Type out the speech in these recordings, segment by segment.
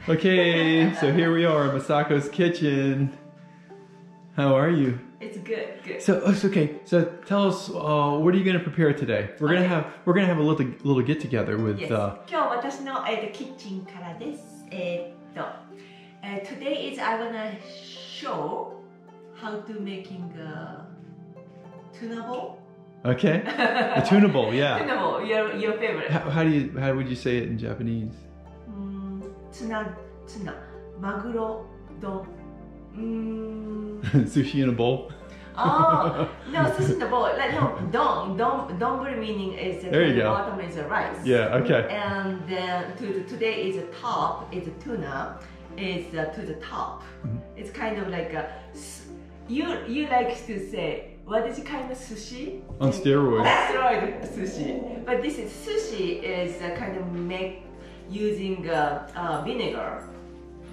Okay, so here we are, Masako's kitchen. How are you? It's good, good. So it's okay. So tell us, what are you going to prepare today? We're gonna have a little get together with. Yes. 今日私のキッチンからです。Today is I wanna show how to making a tuna bowl. Okay, a tuna bowl, yeah. Tuna bowl, your favorite. How would you say it in Japanese? Tuna, maguro don. Sushi in a bowl. Oh no, sushi in a bowl. Like no, donburi meaning is there you the go. bottom is a rice. Yeah, okay. And then today is a top is a tuna. Is to the top. Mm-hmm. It's kind of like a you like to say what is kind of sushi? On steroids. Steroid sushi. But this is sushi is kind of make using vinegar.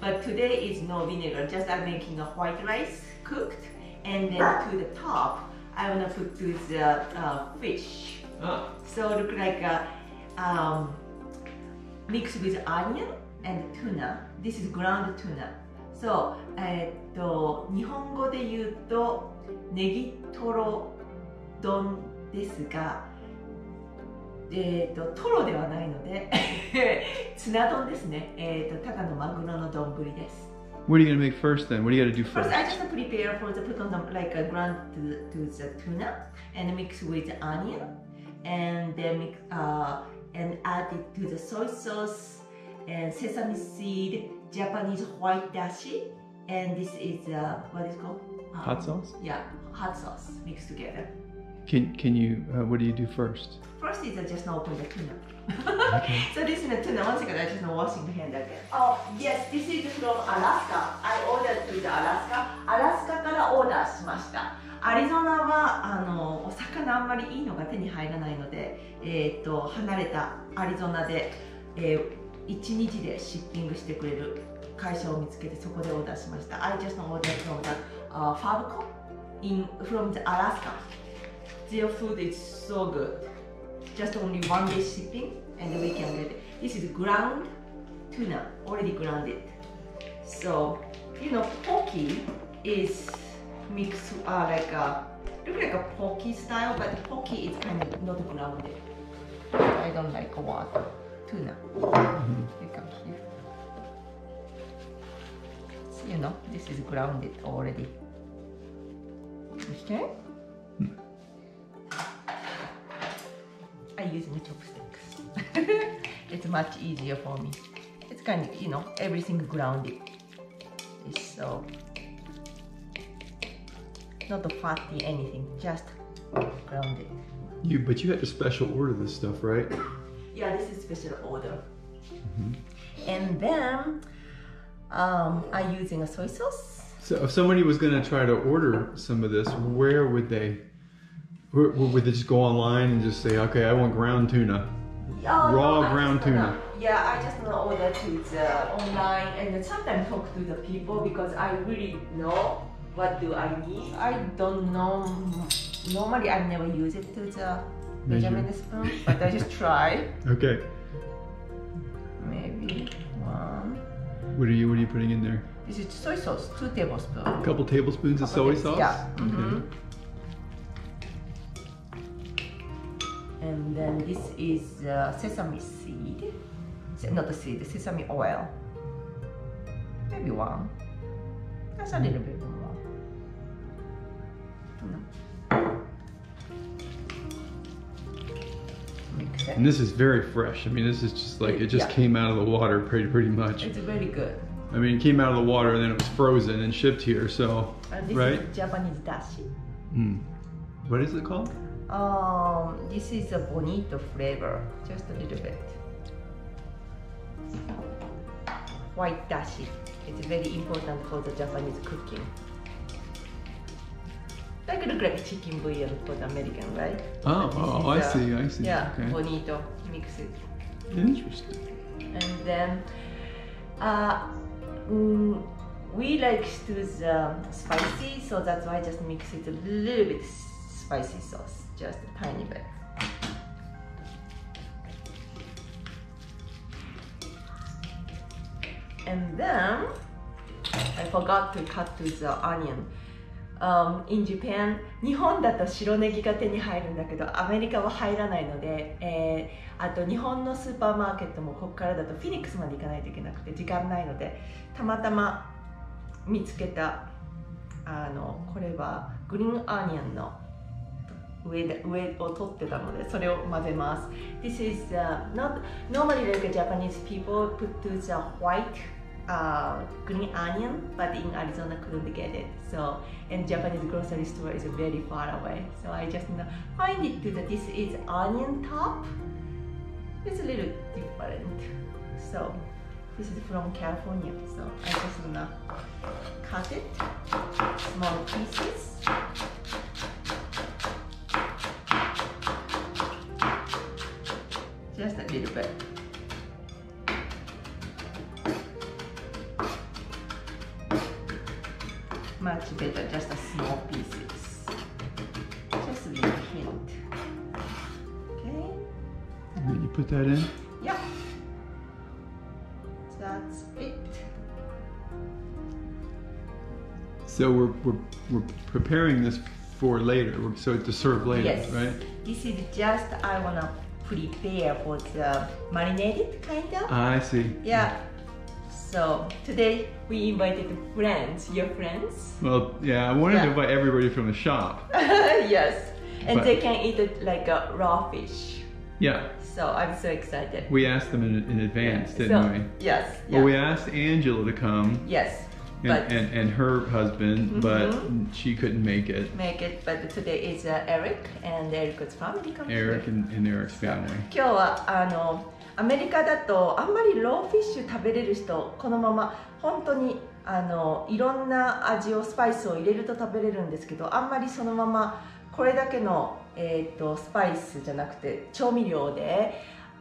But today is no vinegar. Just I'm making a white rice cooked, and then to the top I wanna put this fish. Oh. So look like mixed with onion and tuna. This is ground tuna. So 日本語で言うとネギトロ丼ですが、トロではないのでツナ丼ですね。ただのマグロの丼です。What are you gonna make first then? What do you gotta do first? First, I just prepare for the put on the, like a ground to the tuna and mix with onion and then mix and add it to the soy sauce and sesame seed, Japanese white dashi, and this is what is it called? Hot sauce? Yeah, hot sauce mixed together. Can you? What do you do first? First is just open the tuna. Okay. So this is the tuna. One second, I just washing the hand again. Oh yes, this is from Alaska. I ordered to the Alaska. アラスカからオーダーしました。アリゾナはお魚あんまりいいのが手に入らないので、離れたアリゾナで、1日でシッピングしてくれる会社を見つけてそこでオーダーしました。I just ordered from the Fabco from the Alaska. Their food is so good. Just only 1 day shipping and we can get it. This is ground tuna, already grounded. So, you know, poke is mixed like look like a poke style, but poke is kind of not grounded. I don't like water. Tuna. You come here. So, you know, this is grounded already. Okay? I use my chopsticks. It's much easier for me. It's kind of, you know, everything grounded. It's so not fatty anything, just grounded. But you had to special order this stuff, right? Yeah, this is special order. And then I'm using a soy sauce. So if somebody was going to try to order some of this, where would they just go online and just say, okay, I want ground tuna, raw ground tuna? Yeah, I just order to online and sometimes talk to the people because I really know what do I need. I don't know. Normally, I never use it to the measurement spoon, but I just try. Okay. Maybe one. What are you putting in there? This is soy sauce, 2 tablespoons. A couple tablespoons of soy sauce? Yeah. Okay. And then this is sesame seed. Not the seed, sesame oil. Maybe 1. That's a little bit more. Mix it. And this is very fresh. I mean, this is just like, it just came out of the water pretty much. It's very good. I mean, it came out of the water and then it was frozen and shipped here, so, This right? is Japanese dashi. What is it called? This is a bonito flavor, just a little bit. White dashi. It's very important for the Japanese cooking. Like look like chicken bouillon for the American, right? Oh, I see. Yeah, okay. bonito, mix it. Interesting. And then we like to the spicy, so that's why I just mix it a little bit spicy sauce, just a tiny bit. and then I forgot to cut to the onion. In Japan 日本だと白ネギが手に入るんだけどアメリカは入らないので、あと日本のスーパーマーケットもここからだとフィニックスまで行かないといけなくて時間ないのでたまたま見つけたこれはグリーンアニオンの上を取ってたのでそれを混ぜます。This is not normally like Japanese people put to the white green onion, but in Arizona couldn't get it. So, and Japanese grocery store is very far away. So I just find it to that this is onion top. It's a little different. So this is from California. So I just cut it small pieces. Just a little bit. Much better, just a small pieces. Just a little hint. Okay. And then you put that in? Yeah. That's it. So we're preparing this for later, so to serve later, Yes. right? This is just I wanna prepare for the marinated kind of. I see. Yeah. So today we invited friends, your friends. Well, yeah, I wanted to invite everybody from the shop. Yes, and But- they can eat it like a raw fish. Yeah, So I'm so excited. we asked them in advance, didn't So, we? yes. Well, Yeah. we asked Angela to come Yes, but and her husband, but she couldn't make it. make it. But today is Eric and Eric's family coming. Eric and Eric's family. 今日はアメリカだとあんまりローフィッシュ食べれる人このまま本当にいろんな味をスパイスを入れると食べれるんですけどあんまりそのままこれだけの、スパイスじゃなくて調味料で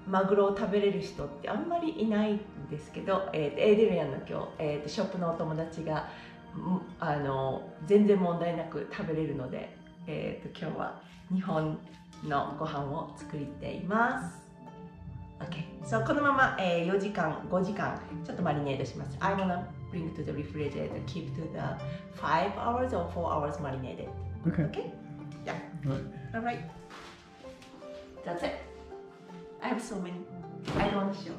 マグロを食べれる人ってあんまりいないんですけど、エーデリアンの今日、ショップのお友達が全然問題なく食べれるので、今日は日本のご飯を作っています。Okay. So このまま、4時間、5時間ちょっとマリネートします。I wanna bring to the refrigerator, keep to the 5 hours or 4 hours marinated. Okay. Okay? Yeah. Right. Alright. That's it. I have so many. I don't want to show.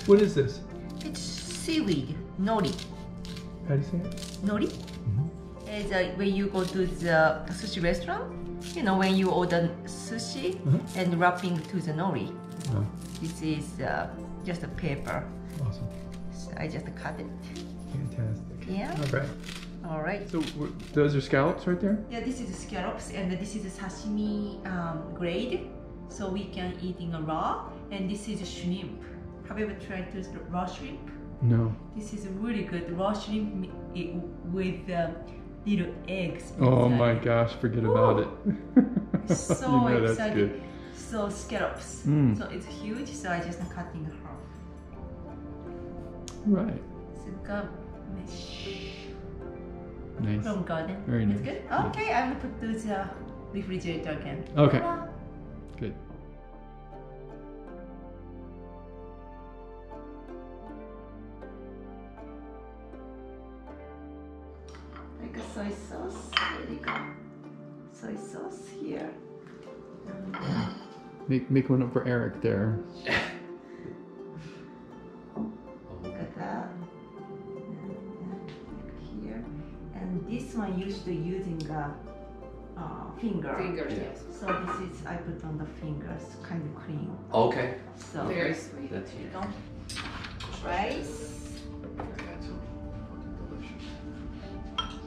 What is this? It's seaweed, nori. How do you say it? Nori is when you go to the sushi restaurant, you know, when you order sushi and wrapping to the nori. Oh, This is just a paper. awesome. So I just cut it. Fantastic. Yeah. All right. All right. So those are scallops right there? Yeah, this is scallops and this is sashimi grade, so we can eat in a raw. And this is shrimp. Have you ever tried this raw shrimp? No. This is really good raw shrimp with little eggs. Oh inside. my gosh, forget about it. So you know that's excited. good. So scallops. Mm. So it's huge. So I just cut in half. Right. Mesh Nice. from garden. Very It's nice. good. Yeah. Okay, I will put to the refrigerator again. Okay. Ta-da. Good. Like a soy sauce. There you go. Soy sauce here. Make one up for Eric there. Look at that. Here. And this one used to using a finger. Fingers, yes. So this is I put on the fingers, kind of clean. Okay. So Very sweet. There you go. Rice.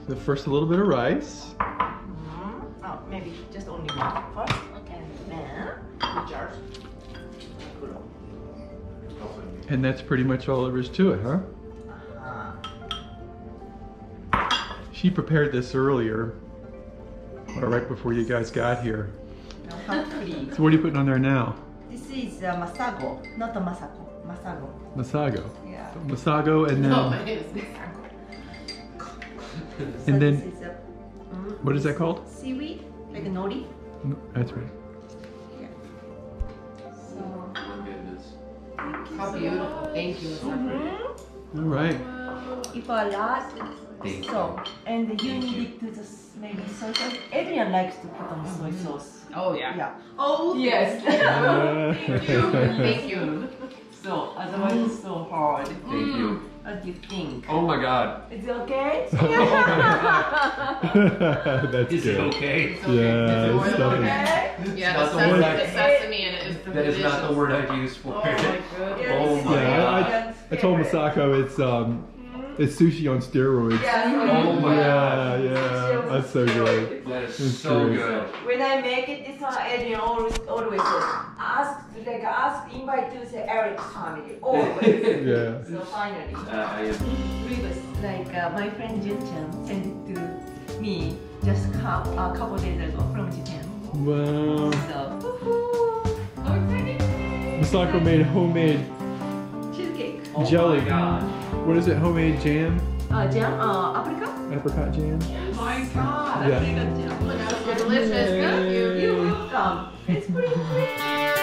So first a little bit of rice. Oh, maybe just only one first. Okay. And then jars. And that's pretty much all there is to it, huh? She prepared this earlier, or right before you guys got here. How pretty. So what are you putting on there now? This is Masako, not a Masako. Masago. Masago. Yeah. Masago and then... No, my name is Masako. So And then- this is What is that called? Seaweed, like a nori. No, that's right. So, Oh goodness. How beautiful. Thank you. All right. if a lot, Thank so, and you need it to just maybe soy sauce. Everyone likes to put on soy sauce. Oh yeah. Yeah. Oh Yes. Thank you. Thank you. So, otherwise it's so hard. Thank you. What do you think? Oh my god. Is it okay? That's Is it good. okay? It's okay. Yeah, It's it's oil. definitely- Yeah, Not the the word sesame in it is That is not the word I'd use for Oh my it. goodness. Oh my Yeah, god. I told Masako it's sushi on steroids. Oh my god. Yeah, that's so good. That is It's so true. good. When I make it, this one, Adrian always invite to the Eric's family. Always. Yeah. So finally, I am. previous, my friend Jun-chan sent it to me just a couple days ago from Japan. Wow. So, How exciting. Masako made homemade cheesecake. Oh jelly. my god. What is it? Homemade jam? Jam, apricot? Apricot jam? Oh my god. Yeah. Apricot jam. Look, that's so delicious. Thank you. You're welcome. It's pretty clear.